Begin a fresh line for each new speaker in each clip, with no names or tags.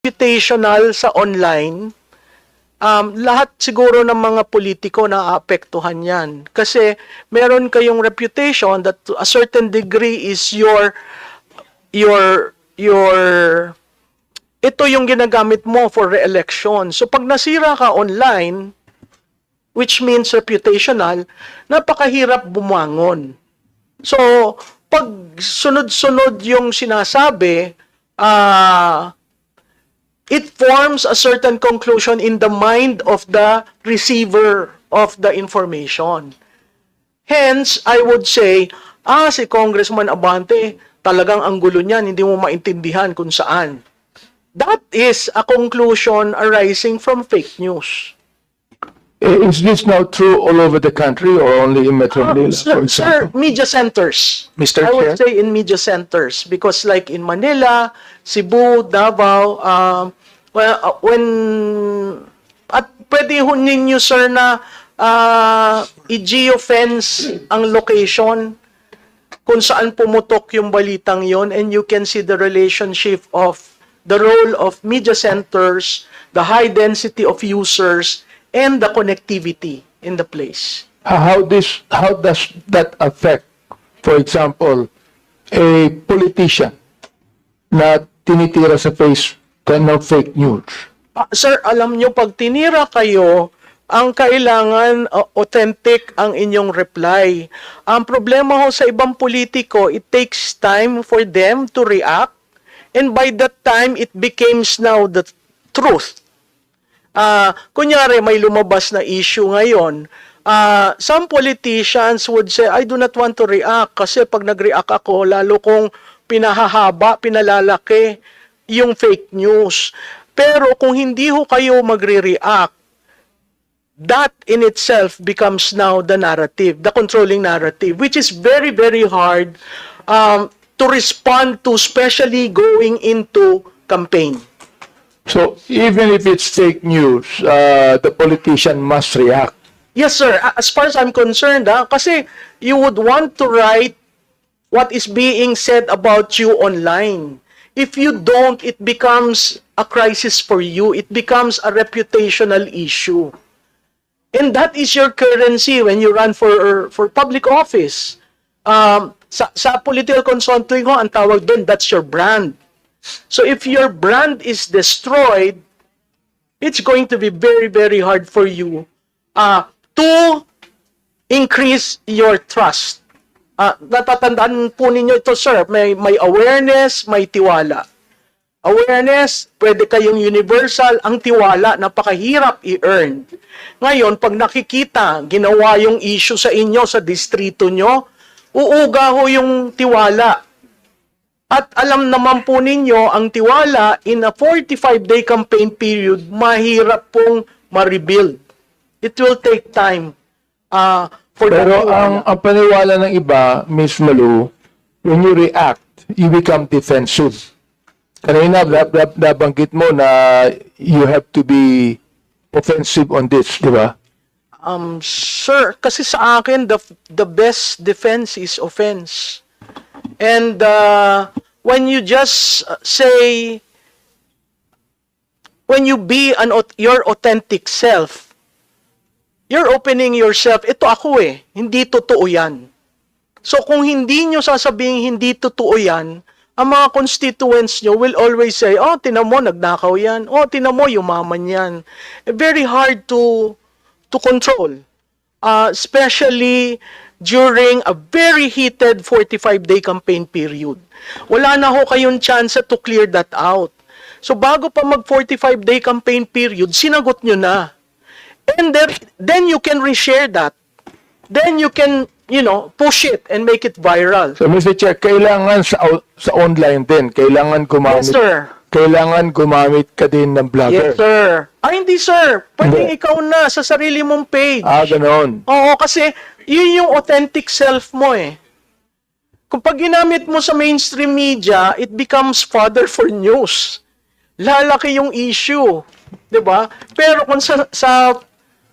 reputational sa online, lahat siguro ng mga politiko na aapektuhan yan. Kasi meron kayong reputation that to a certain degree is ito yung ginagamit mo for re-election. So pag nasira ka online, which means reputational, napakahirap bumangon. So pag sunod-sunod yung sinasabi, it forms a certain conclusion in the mind of the receiver of the information. Hence, I would say, si Congressman Abante, talagang ang gulo niyan, hindi mo maintindihan kung saan. That is a conclusion arising from fake news.
Is this now true all over the country or only in Metro Manila, for
Sir,
example?
media centers.
Mr.
I would
Chair?
say in media centers because like in Manila, Cebu, Davao, at pwede ho ninyo, sir, na i-geofence ang location kung saan pumutok yung balitang yon, and you can see the relationship of the role of media centers, the high density of users, and the connectivity in the place.
How does that affect, for example, a politician na tinitira sa face ng fake news?
Sir, alam nyo, pag tinira kayo, ang kailangan authentic ang inyong reply. Ang problema ho sa ibang politiko, it takes time for them to react, and by that time, it becomes now the truth. Kunyari, may lumabas na issue ngayon, some politicians would say, I do not want to react kasi pag nag-react ako, lalo kong pinahahaba, pinalalaki yung fake news. Pero kung hindi ho kayo magre-react, that in itself becomes now the narrative, the controlling narrative, which is very, very hard to respond to, especially going into campaign.
So, even if it's fake news, the politician must react.
Yes, sir. As far as I'm concerned, kasi you would want to write what is being said about you online. If you don't, it becomes a crisis for you. It becomes a reputational issue. And that is your currency when you run for public office. Sa political consulting ho, ang tawag doon, that's your brand. So if your brand is destroyed, it's going to be very, very hard for you to increase your trust. Natatandaan po ninyo ito, sir, may awareness, may tiwala. Awareness, pwede kayong universal. Ang tiwala, napakahirap i-earn. Ngayon, pag nakikita, ginawa yung issue sa inyo, sa distrito nyo, uuga ho yung tiwala. At alam naman po ninyo, ang tiwala, in a 45-day campaign period, mahirap pong ma-rebuild. It will take time for
Pero ang paniwala ng iba, Ms. Malu, when you react, you become defensive. Kanina, nabanggit mo na you have to be offensive on this, di ba?
Sir, kasi sa akin, the best defense is offense. And when you just say, when you be your authentic self, you're opening yourself, ito ako hindi totoo yan. So kung hindi nyo sasabihin hindi totoo yan, ang mga constituents nyo will always say, tinan mo, nagnakaw yan. Tinan mo, yumaman yan. Very hard to control. Especially during a very heated 45-day campaign period. Wala na ho kayong chance to clear that out. So bago pa mag 45-day campaign period, sinagot nyo na. And then you can reshare that. Then you can, push it and make it viral.
So, Mr. Chair, kailangan sa online din, kailangan gumamit.
Yes, sir.
Kailangan gumamit ka din ng vlogger.
Yes, sir. Hindi, sir. Pwedeng ikaw na sa sarili mong page.
Ganon.
Oo, kasi yun yung authentic self mo Kung pag ginamit mo sa mainstream media, it becomes fodder for news. Lalaki yung issue. 'Di ba? Pero kung sa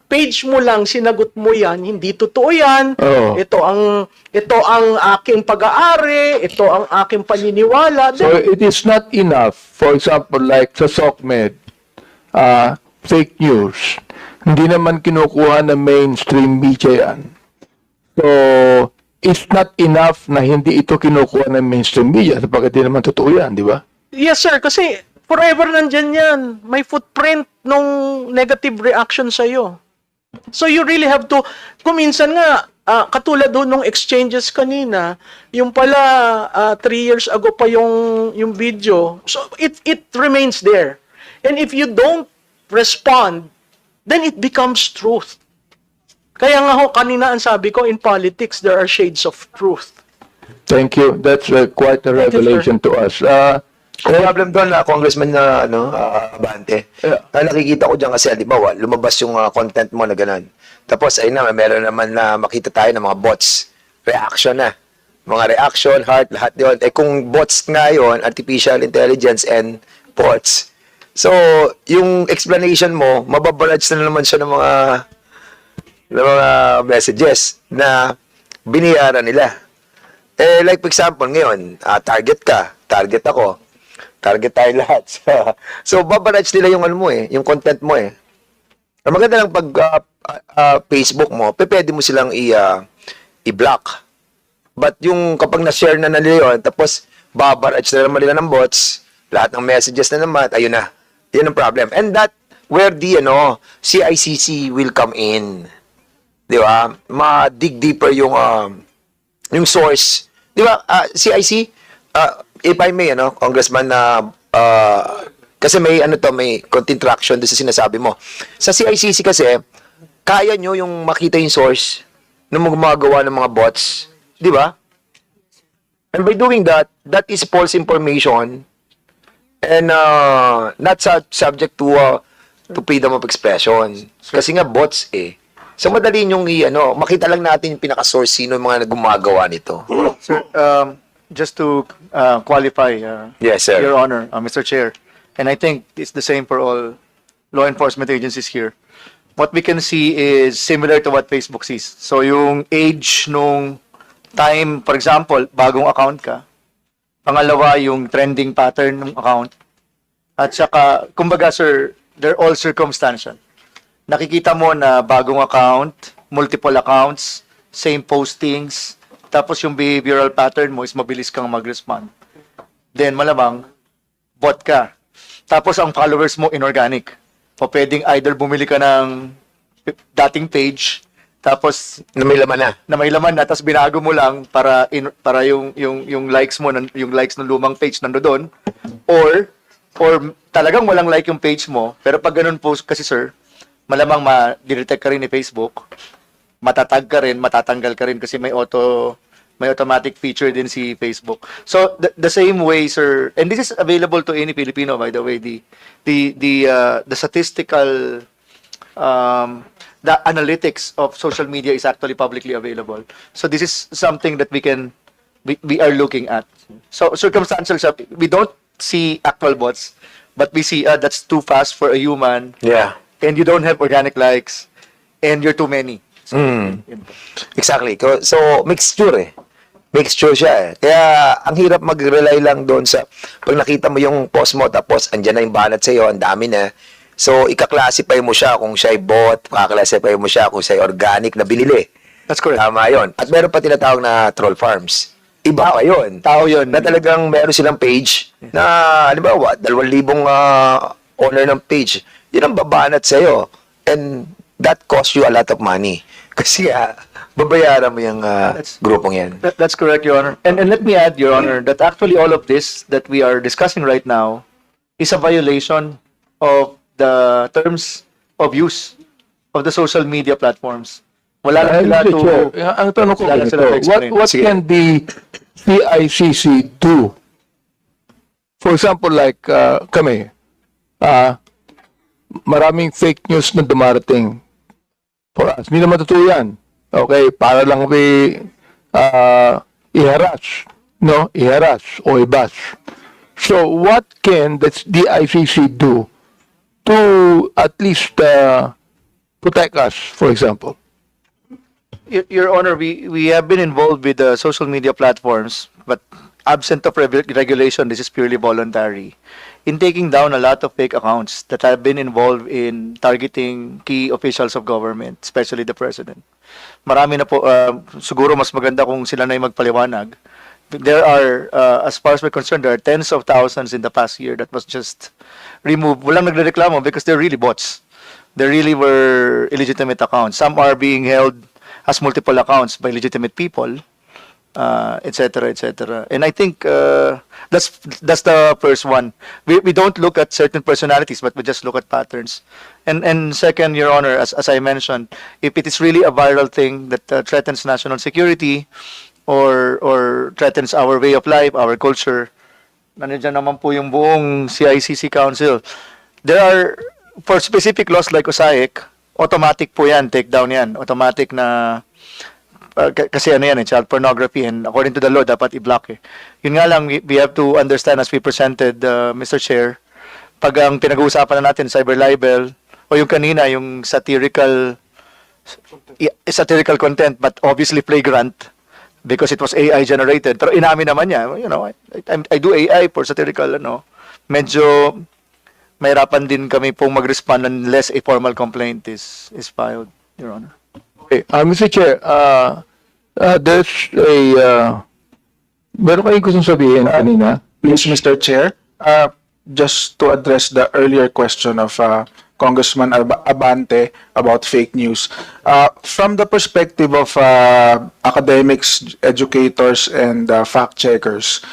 page mo lang sinagot mo yan, hindi totoo yan.
Oo.
Ito ang aking pag-aari, ito ang aking paniniwala.
So it is not enough, for example, like sa SOCMED, fake news. Hindi naman kinukuha ng mainstream media yan. So, it's not enough na hindi ito kinukuha ng mainstream media sapagkat hindi naman totoo yan, di ba?
Yes, sir. Kasi forever nandyan yan. May footprint nung negative reaction sa'yo. So you really have to, kung minsan nga, katulad ho nung exchanges kanina, yung pala 3 years ago pa yung video. So it remains there. And if you don't respond, then it becomes truth. Kaya nga ho, kanina ang sabi ko, in politics, there are shades of truth.
Thank you. That's quite a
Thank you,
revelation to us.
Ang problem doon na Congressman na Abante, na nakikita ko diyan kasi halimbawa lumabas yung content mo na ganun. Tapos ayun na meron naman na makita tayo ng mga bots, reaction na. Mga reaction, heart, lahat 'yon. Eh kung bots nga 'yon, artificial intelligence and bots. So, yung explanation mo, mababarage na naman siya ng mga messages na biniyaran nila. Eh like for example ngayon, target ka, target ako. Target tayo lahat. So, babarage nila yung ano mo yung content mo Ang maganda lang pag Facebook mo, pwede mo silang i-block. But yung kapag na-share na nila yun, tapos babarage na naman nila ng bots, lahat ng messages na naman, ayun na. Yan ang problem. And that, where the, CICC will come in. Di ba? Ma-dig deeper yung source. Di ba? CIC, if I may, Congressman, kasi may may konting traction doon sa sinasabi mo. Sa CICC kasi, kaya nyo yung makita yung source ng mga gumagawa ng mga bots. Di ba? And by doing that, that is false information and not subject to freedom of expression. Kasi nga bots So madali yung makita lang natin yung pinaka-source sino yung mga gumagawa nito.
Sir, just to qualify,
Yes, sir.
Your Honor, Mr. Chair, and I think it's the same for all law enforcement agencies here. What we can see is similar to what Facebook sees. So yung age nung time, for example, bagong account ka. Pangalawa, yung trending pattern ng account. At saka, kumbaga sir, they're all circumstantial. Nakikita mo na bagong account, multiple accounts, same postings, tapos yung behavioral pattern mo is mabilis kang mag-respond. Then malamang, bot ka. Tapos ang followers mo inorganic. O pwedeng either bumili ka ng dating page, tapos
Na may laman na.
tapos binago mo lang para yung likes mo, yung likes ng lumang page nandoon, or talagang walang like yung page mo, pero pag ganun post kasi sir, malamang ma-detect ka rin ni Facebook, matatag ka rin, matatanggal ka rin kasi may automatic feature din si Facebook. So the same way, sir, and this is available to any Filipino, by the way, the statistical the analytics of social media is actually publicly available. So this is something that we are looking at. So circumstantial siya, we don't see actual bots, but we see that's too fast for a human.
Yeah.
And you don't have organic likes, and you're too many. So, yun po.
Exactly. So, mixture Mixture siya Kaya, ang hirap mag-rely lang doon sa, pag nakita mo yung post mo, tapos andyan na yung banat sa'yo, ang dami na. So, ika-classify mo siya kung siya'y bot, ika-classify mo siya kung siya'y organic na binili.
That's correct.
Tama yun. At meron pa tinatawag na troll farms. Iba pa yun.
Tao yun.
Na talagang meron silang page na, halimbawa, 2,000 owner ng page. Yun ang babanat sa'yo. And that costs you a lot of money. Kasi babayaran mo yung grupong yan.
That's correct, Your Honor. And let me add, Your Honor, that actually all of this that we are discussing right now is a violation of the terms of use of the social media platforms. Wala lang sila
Mr.
to...
Chair, ang tanong ko
wala lang
ganito,
sila to explain.
what
Sige.
can the CICC do? For example, like kami, maraming fake news na dumarating for us. Hindi naman totoo yan. Okay, para lang i-harass, no? I-harass o i-bash. So, what can the ICC do to at least protect us, for example?
Your Honor, we have been involved with the social media platforms, but absent of regulation, this is purely voluntary. In taking down a lot of fake accounts that have been involved in targeting key officials of government, especially the President. Marami na po, siguro mas maganda kung sila na yung magpaliwanag. There are, as far as we're concerned, there are tens of thousands in the past year that was just removed. Walang nagrereklamo because they're really bots. They really were illegitimate accounts. Some are being held as multiple accounts by legitimate people, etc., etc. And I think that's the first one. We don't look at certain personalities, but we just look at patterns. And second, Your Honor, as I mentioned, if it is really a viral thing that threatens national security or threatens our way of life, our culture, nandiyan naman po yung buong CICC Council. There are, for specific laws like OSAIC, automatic po yan, take down yan. Automatic na, kasi ano yan, child pornography, and according to the law, dapat i-block eh. Yun nga lang, we have to understand as we presented, Mr. Chair, pag ang pinag-uusapan na natin, cyber libel, o yung kanina, yung satirical content, but obviously flagrant, because it was AI generated. Pero inamin naman niya, you know, I do AI for satirical, medyo mahirapan din kami pong mag-respond unless a formal complaint is filed, Your Honor.
Okay, Mr. Chair, there's a, meron kayong gustong sabihin kanina?
Please, Mr. Chair, just to address the earlier question of Congressman Abante about fake news. From the perspective of academics, educators, and fact-checkers,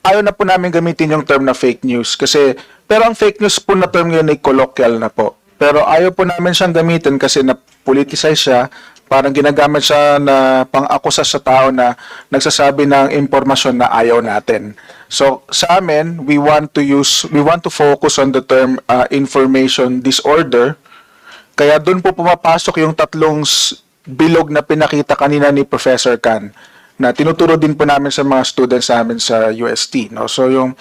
ayaw na po namin gamitin yung term na fake news kasi, pero ang fake news po na term yun ay colloquial na po. Pero ayaw po namin siyang gamitin kasi na-politicize siya, parang ginagamit siya na pang-akusa sa tao na nagsasabi ng impormasyon na ayaw natin. So sa amin, we want to focus on the term information disorder. Kaya doon po pumapasok yung tatlong bilog na pinakita kanina ni Professor Can na tinuturo din po namin sa mga students namin sa UST, no? So yung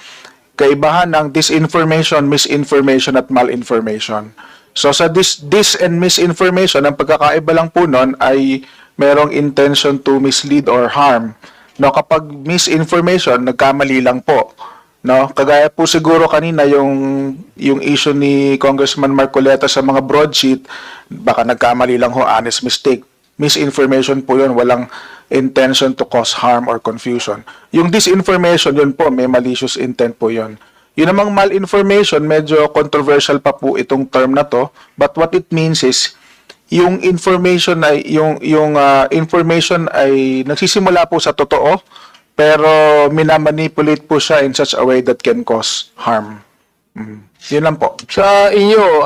kaibahan ng disinformation, misinformation at malinformation. So sa dis and misinformation, ang pagkakaiba lang po nun ay merong intention to mislead or harm. No, kapag misinformation, nagkamali lang po. No, kagaya po siguro kanina yung issue ni Congressman Marcoleta sa mga broadsheet, baka nagkamali lang ho, honest mistake. Misinformation po 'yun, walang intention to cause harm or confusion. Yung disinformation, yun po, may malicious intent po 'yun. Yun namang malinformation, medyo controversial pa po itong term na to, but what it means is yung information ay information ay nagsisimula po sa totoo pero minamanipulate po siya in such a way that can cause harm. Yun lang po.
Sa inyo,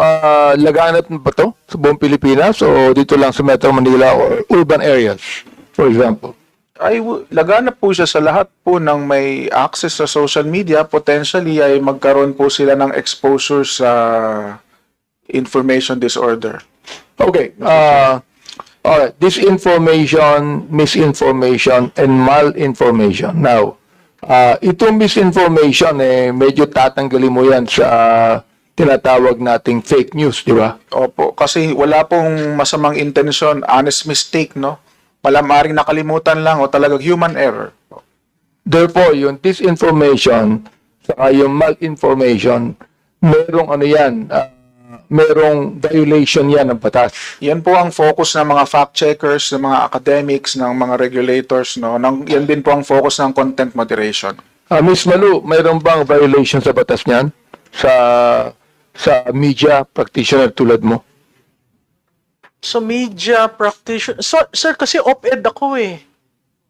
laganap ba to sa buong Pilipinas o dito lang sa Metro Manila or urban areas, for example?
Laganap po siya sa lahat po ng may access sa social media. Potentially ay magkaroon po sila ng exposure sa information disorder.
Okay. All right. Disinformation, misinformation, and malinformation. Now, itong misinformation, medyo tatanggalin mo yan sa tinatawag nating fake news, di ba?
Opo. Kasi wala pong masamang intensyon, honest mistake, no? Malamaring nakalimutan lang o talagang human error.
Therefore, yung disinformation saka yung malinformation, merong ano yan, merong violation yan ng batas.
Yan po ang focus ng mga fact-checkers, ng mga academics, ng mga regulators, no? Yan din po ang focus ng content moderation.
Ms. Malu, mayroon bang violation sa batas niyan? Sa media practitioner tulad mo?
So, media practitioner. So, sir, kasi op-ed ako eh.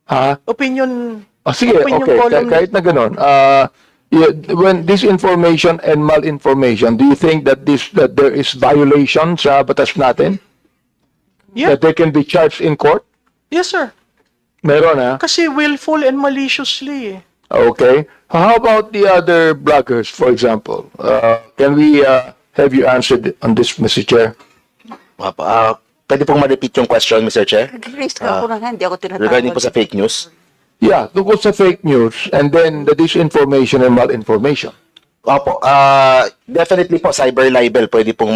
Ha?
Opinion.
Sige,
opinion
okay.
column.
Kahit na ganun. When disinformation and malinformation, do you think that there is violation sa batas natin?
Yeah.
That they can be charged in court?
Yes, sir.
Meron, ha?
Kasi willful and maliciously eh.
Okay. How about the other bloggers, for example? Can we have you answered on this, Mr. Chair?
Pwede pong ma-repeat yung question, Mr. Chair?
Nag-raise ka ako ng hand, di ako tinatawag.
Regarding po sa fake news?
Yeah, tungkol sa fake news and then the disinformation and malinformation.
Opo, definitely po cyber libel pwede pong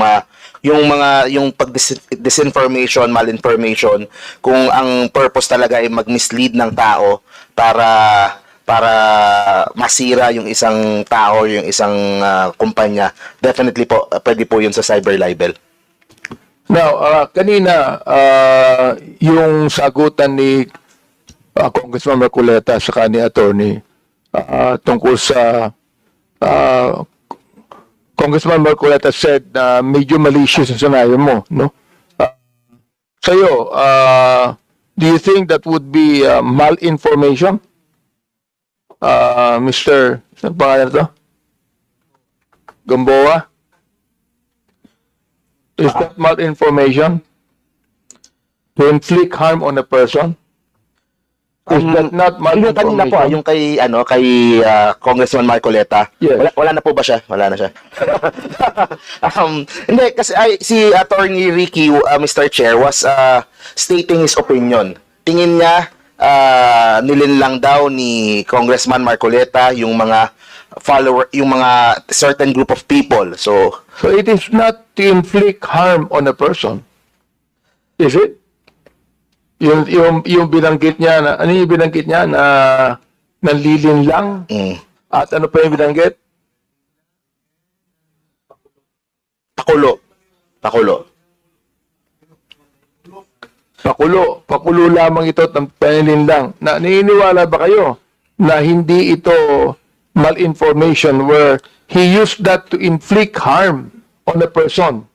yung pag disinformation, malinformation, kung ang purpose talaga ay mag-mislead ng tao para masira yung isang tao, yung isang kumpanya, definitely po pwede po yun sa cyber libel.
Now, kanina, yung sagutan ni Congressman Marcoleta sa ni attorney tungkol sa Congressman Marcoleta said na medyo malicious ang scenario mo, no? Sa'yo, do you think that would be malinformation? Mr. Saan pangalan to? Gamboa? Is that malinformation? To inflict harm on a person? Is that not
Yung kanina po,
malinformation?
yung kay Congressman Marcoleta,
Yes.
wala na po ba siya? Wala na siya. Hindi, kasi si Attorney Ricky, Mr. Chair, was stating his opinion. Tingin niya, nilinlang daw ni Congressman Marcoleta yung mga follower, yung mga certain group of people. So
it is not to inflict harm on a person. Is it? Yung binanggit niya na, ano yung binanggit niya na nanlilin lang? At ano pa yung binanggit?
pakulo.
Pakulo lamang ito ng panlilin lang. Naniniwala ba kayo na hindi ito malinformation where he used that to inflict harm on a person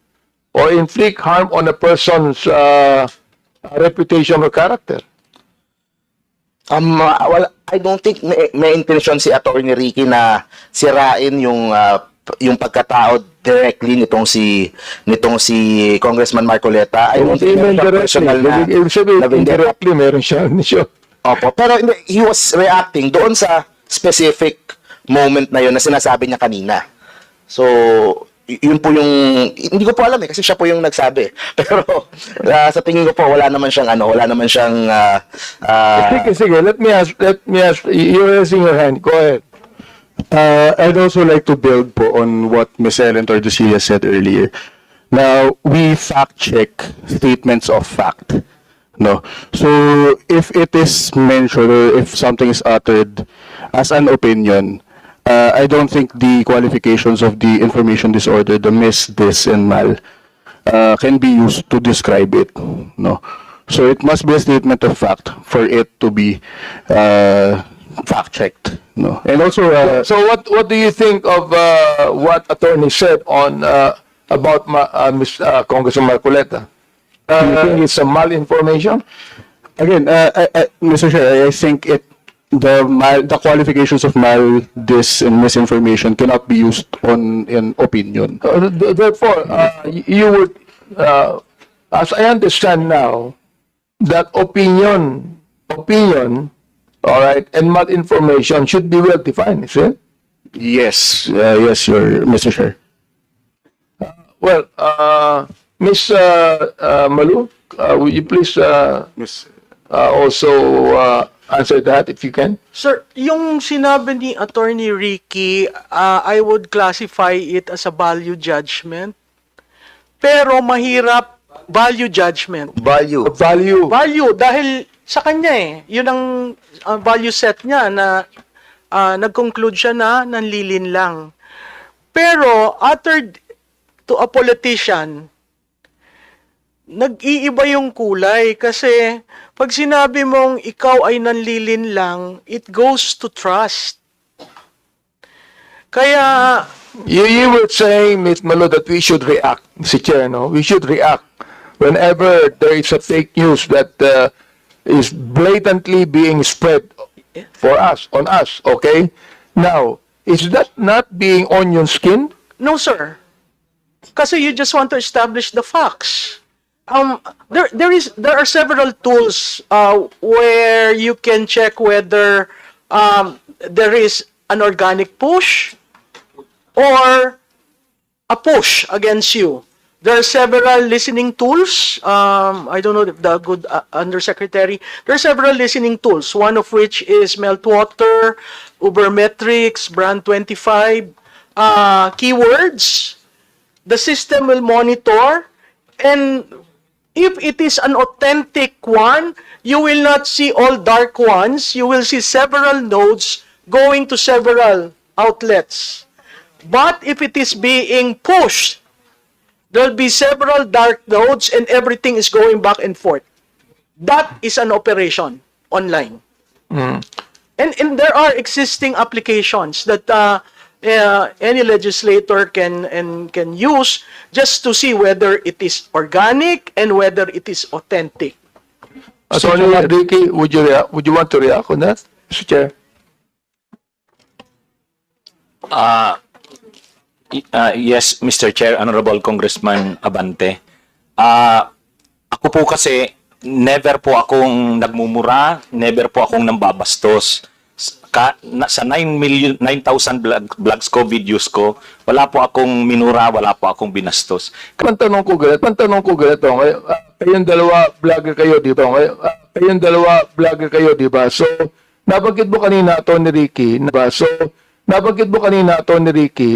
or inflict harm on a person's reputation or character?
I don't think may intention si Attorney Ricky na sirain yung pagkatao directly nitong si Congressman Marcoleta. I don't think
Even
siya personal na
Ibig sabihin,
vendetta.
indirectly, meron siya.
Opo, pero he was reacting doon sa specific moment na yun na sinasabi niya kanina. So, yun po yung, hindi ko po alam kasi siya po yung nagsabi. Pero sa tingin ko po, wala naman siyang
Sige, let me ask, you're raising your hand, go ahead.
I'd also like to build po on what Ms. Ellen Tordesillas said earlier. Now, we fact-check statements of fact. No? So, if it is mentioned or if something is uttered as an opinion, I don't think the qualifications of the information disorder, the mis, dis, and mal, can be used to describe it. No? So, it must be a statement of fact for it to be fact-checked. No? And also,
So what do you think of what attorney said on about Congressman Marcoleta? Do you think it's a malinformation?
again, Mr. Chair, I think the qualifications of mal, dis, and misinformation cannot be used in opinion.
Therefore, you would, as I understand now, that opinion, all right, and malinformation should be well defined, is it?
Yes, yes, Mr. Chair.
Well, Ms. Malu, would you please
Miss.
also answer that if you can?
Sir, yung sinabi ni Attorney Ricky, I would classify it as a value judgment. Pero mahirap value judgment.
Value.
Value.
Value, dahil sa kanya yun ang value set niya na nag-conclude siya na nanlilin lang. Pero uttered to a politician, nag-iiba yung kulay kasi pag sinabi mong ikaw ay nanlilin lang, it goes to trust. Kaya,
You were saying, Ms. Malo, that we should react, Mr. Chair, no? We should react whenever there is a fake news that is blatantly being spread on us, okay? Now, is that not being onion skinned?
no sir. Kasi you just want to establish the facts. There are several tools where you can check whether there is an organic push or a push against you. There are several listening tools. I don't know if the good undersecretary. There are several listening tools. One of which is Meltwater, Ubermetrics, Brand 25. keywords. The system will monitor, and if it is an authentic one, you will not see all dark ones. You will see several nodes going to several outlets. But if it is being pushed, there'll be several dark nodes and everything is going back and forth. That is an operation online. And there are existing applications that any legislator can use just to see whether it is organic and whether it is authentic.
Attorney Ricky, would you want to react on that, Mr. Chair?
Yes, Mr. Chair, Honorable Congressman Abante. Ako po kasi, never po akong nagmumura, never po akong nambabastos. Sa 9,000 vlogs ko, videos ko, wala po akong minura, wala po akong binastos.
Pantanong ko ganito, kayong dalawa vlogger kayo, di ba? So, nabanggit mo kanina, Attorney Ricky,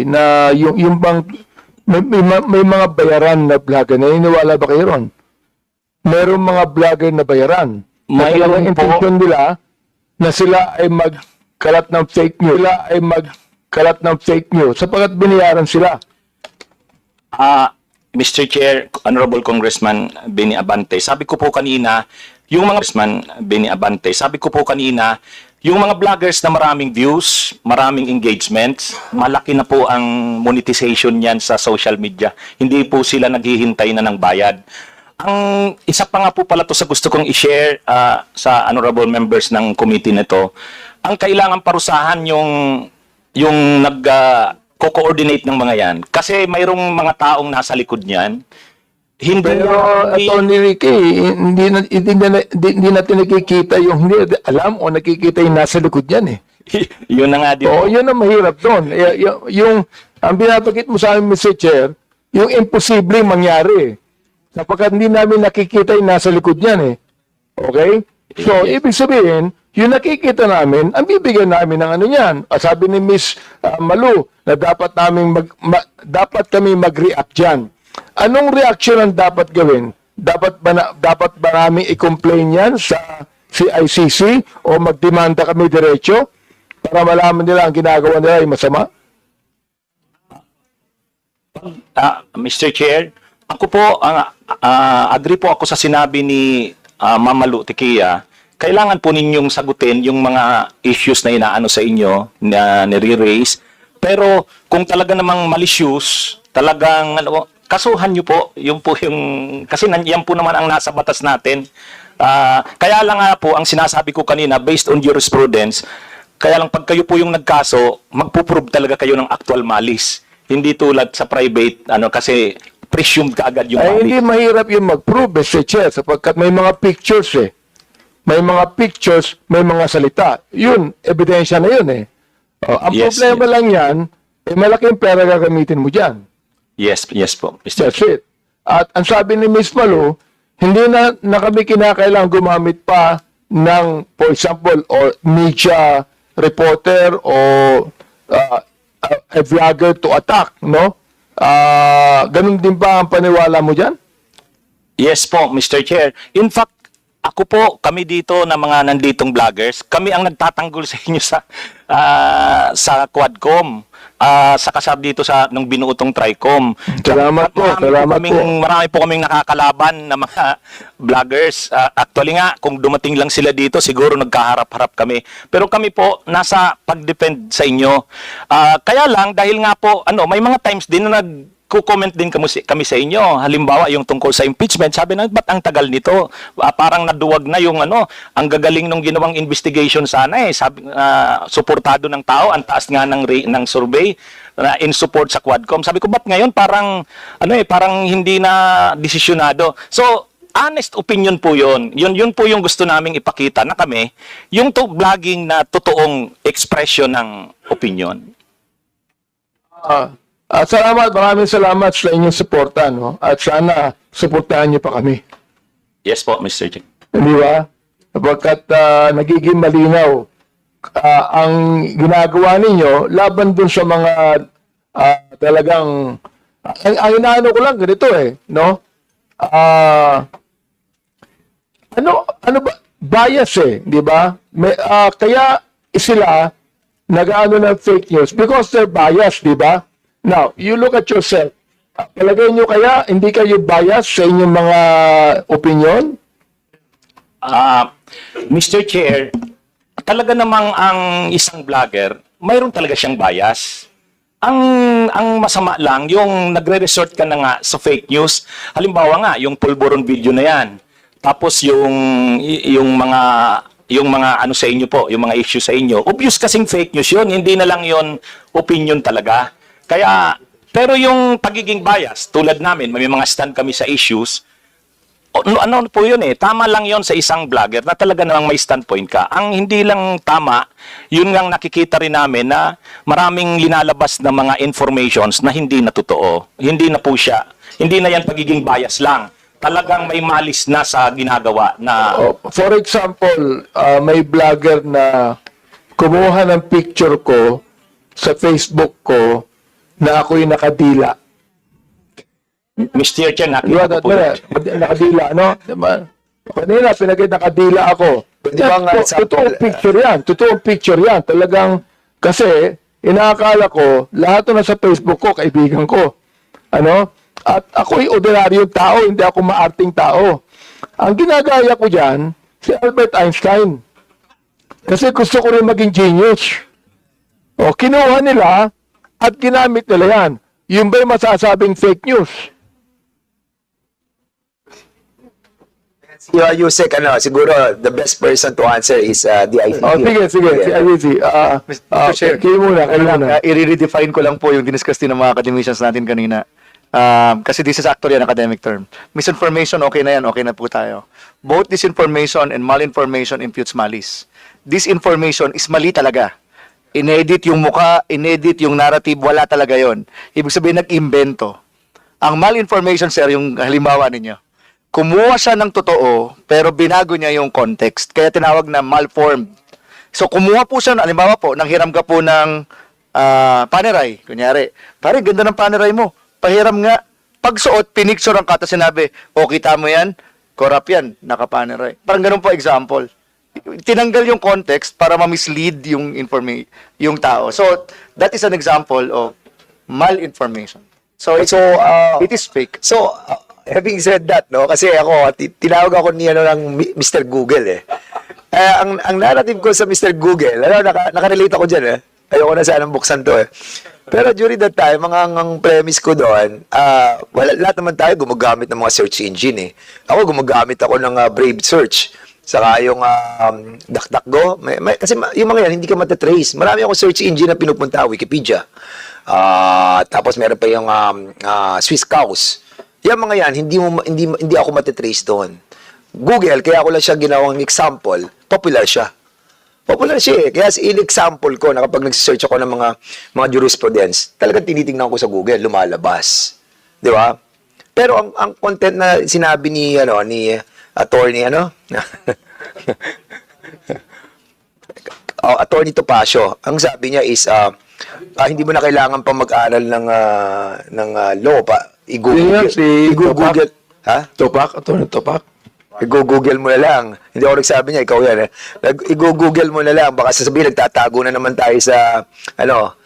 na yung bang may mga bayaran na vlogger. Naniniwala ba kayo ron? Merong mga vlogger na bayaran. Mayroon ang intention nila na sila ay magkalat ng fake news. Sapagat binayaran sila.
Mr. Chair, Honorable Congressman Benny Abante, sabi ko po kanina, yung mga vloggers na maraming views, maraming engagements, malaki na po ang monetization niyan sa social media. Hindi po sila naghihintay na ng bayad. Ang isa pa nga po pala to sa gusto kong i-share sa honorable members ng committee nito, ang kailangan parusahan yung nag-co-coordinate ng mga yan. Kasi mayroong mga taong nasa likod niyan.
Pero, Attorney Ricky, hindi natin nakikita yung hindi alam o nakikita yung nasa likod yan eh.
Yun na nga din.
Oo, yun ang mahirap doon. Ang binabagit mo sa amin, Mr. Chair, yung imposible mangyari. Sapagkat hindi namin nakikita yung nasa likod yan eh. Okay? So, ibig sabihin, yung nakikita namin, ang bibigyan namin ng ano yan. Sabi ni Miss Malu, na dapat kami mag-react dyan. Anong reaction ang dapat gawin? Dapat ba namin i-complain yan sa CICC o magdemanda kami diretso para malaman nila ang ginagawa nila ay masama?
Mr. Chair, ako po, agree po ako sa sinabi ni Ma'am Malu Tikia. Kailangan po ninyong sagutin yung mga issues na inaano sa inyo, na nire-raise. Pero kung talaga namang malicious, talagang kasuhan nyo po, kasi yan po naman ang nasa batas natin. Kaya lang nga po, ang sinasabi ko kanina, based on jurisprudence, kaya lang pag kayo po yung nagkaso, magpuprove talaga kayo ng actual malice. Hindi tulad sa private, kasi presumed ka agad yung malice.
Hindi mahirap yung mag-prove, Mr. Chair, sapagkat may mga pictures eh. May mga pictures, may mga salita. Yun, ebidensya na yun eh. Ang problema lang yan, malaking pera gagamitin mo dyan.
Yes po, Mr.
That's it. At ang sabi ni Ms. Malu, hindi na kami kinakailangan gumamit pa ng, for example, or media reporter o a vlogger to attack, no? Ganun din ba ang paniwala mo dyan?
Yes po, Mr. Chair. In fact, ako po, kami dito na mga nanditong vloggers, kami ang nagtatanggol sa inyo sa Quadcom. Sa kasab dito nung binuotong Tricom.
Salamat po.
Marami po kaming nakakalaban na mga vloggers. Actually nga, kung dumating lang sila dito, siguro nagkaharap-harap kami. Pero kami po, nasa pag-defend sa inyo. Kaya lang, dahil nga po, may mga times din na nagko-comment din kami sa inyo. Halimbawa, yung tungkol sa impeachment, sabi na, ba't ang tagal nito? Parang naduwag na yung ang gagaling nung ginawang investigation sana eh. Sabi, suportado ng tao, ang taas nga ng survey in support sa Quadcom. Sabi ko, ba't ngayon parang, parang hindi na desisyonado? So, honest opinion po yun. Yun po yung gusto naming ipakita na kami, yung vlogging na totoong expression ng opinion.
Maraming salamat sa inyong suporta, no? At sana suportahan niyo pa kami.
Yes po, Mr. Chair.
Di ba? Sapagkat nagiging malinaw ang ginagawa ninyo laban dun sa mga talagang, ang inaano ko lang, ganito no? Ano ba? Bias di ba? Kaya sila nag-ano ng fake news because they're biased, di ba? Now, you look at yourself. Palagay nyo kaya, hindi kayo biased sa inyong mga opinion?
Mr. Chair, talaga namang ang isang vlogger, mayroon talaga siyang bias. Ang masama lang, yung nagre-resort ka na nga sa fake news, halimbawa nga, yung pulburon video na yan, tapos yung mga ano sa inyo po, yung mga issue sa inyo, obvious kasing fake news yun, hindi na lang yun opinion talaga. Kaya, pero yung pagiging bias, tulad namin, may mga stand kami sa issues, ano po yun tama lang yon sa isang vlogger na talaga namang may standpoint ka. Ang hindi lang tama, yun ngang nakikita rin namin na maraming linalabas na mga informations na hindi na totoo. Hindi na po siya, hindi na yan pagiging bias lang. Talagang may malis na sa ginagawa na...
For example, may vlogger na kumuha ng picture ko sa Facebook ko na ako'y nakadila.
Mr. Chair, nakita ko po yun.
Nakadila, no? Diba? Kanina, nakadila ako.
Pwede ba nga
Totoong picture yan. Totoong picture yan. Talagang, kasi, inaakala ko, lahat na sa Facebook ko, kaibigan ko. Ano? At ako'y ordinaryong tao, hindi ako maarting tao. Ang ginagaya ko dyan, si Albert Einstein. Kasi gusto ko rin maging genius. O, kinuha nila at ginamit nila yan. Yung ba'y masasabing fake news?
Yusek, siguro the best person to answer is the ICT.
Oh, sige. Si Ayuzi.
Mr. Chair,
kayo muna.
I-redefine ko lang po yung diniscuss din ng mga academicians natin kanina. Kasi this is actually an academic term. Misinformation, okay na yan, okay na po tayo. Both disinformation and malinformation imputes malice. Disinformation is mali talaga. Inedit yung muka, inedit yung narrative, wala talaga yon. Ibig sabihin, nag-imbento. Ang malinformation, sir, yung halimbawa ninyo. Kumuha siya ng totoo, pero binago niya yung context. Kaya tinawag na malformed. So, kumuha po siya, halimbawa po, nanghiram ka po ng paneray. Kunyari, pare, ganda ng paneray mo. Pahiram nga. Pagsuot, pinicture ang kata, sinabi, kita mo yan, corrupt yan, nakapaneray. Parang ganun po example. Tinanggal yung context para ma-mislead yung tao. So, that is an example of malinformation. So, it is fake.
So, having said that, no, kasi ako, tinawag ako ni ng Mr. Google ang narrative ko sa Mr. Google, nakarelate ako dyan Ayoko na sanang buksan to Pero during that time, ang premise ko doon, lahat naman tayo gumagamit ng mga search engine Ako gumagamit ako ng Brave Search. Saka yung DuckDuckGo. Kasi yung mga yan, hindi ka matatrace. Marami akong search engine na pinupunta, Wikipedia. Tapos meron pa yung Swiss Cows. Yung mga yan, hindi ako matatrace doon. Google, kaya ako lang siya ginawang example, popular siya. Popular siya Kaya in-example ko na kapag nag-search ako ng mga jurisprudence, talagang tinitingnan ko sa Google, lumalabas. Di ba? Pero ang content na sinabi ni attorney Attorney Topacio, ang sabi niya is hindi mo na kailangan pa mag-aral ng law pa. I-google. Ha?
Topak? Attorney Topak?
I-google mo na lang. Hindi ako nagsabi niya, ikaw yan I-google mo na lang. Baka sasabihin, nagtatago na naman tayo sa, well,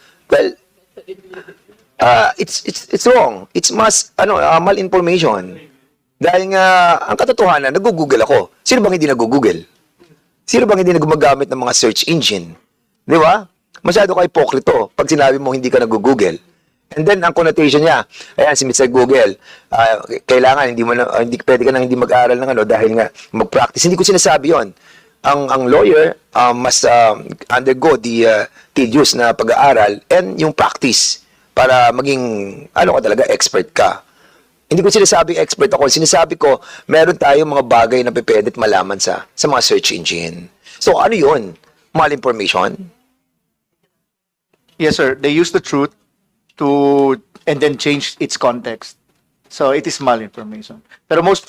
it's wrong. It's malinformation. Dahil nga, ang katotohanan, nag-google ako. Sino bang hindi nag-google? Sino bang hindi gumagamit ng mga search engine? Di ba? Masyado ka hipokrito pag sinabi mo hindi ka nag-google. And then, ang connotation niya, ayan, si Mr. Google, kailangan, hindi pwede ka nang hindi mag-aral ng dahil nga mag-practice. Hindi ko sinasabi yon. Ang lawyer must undergo the tedious na pag-aaral and yung practice para maging, ka talaga, expert ka. Hindi ko sinasabing expert ako. Sinasabi ko, meron tayong mga bagay na pwede malaman sa mga search engine. So, ano yun? Malinformation?
Yes, sir. They use the truth and then change its context. So, it is malinformation. Pero mas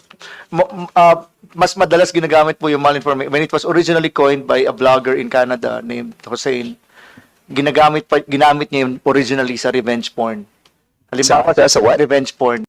madalas ginagamit po yung malinformation. When it was originally coined by a blogger in Canada named Hussein, ginamit niya yun originally sa revenge porn. Halimbawa,
Sa what?
revenge porn.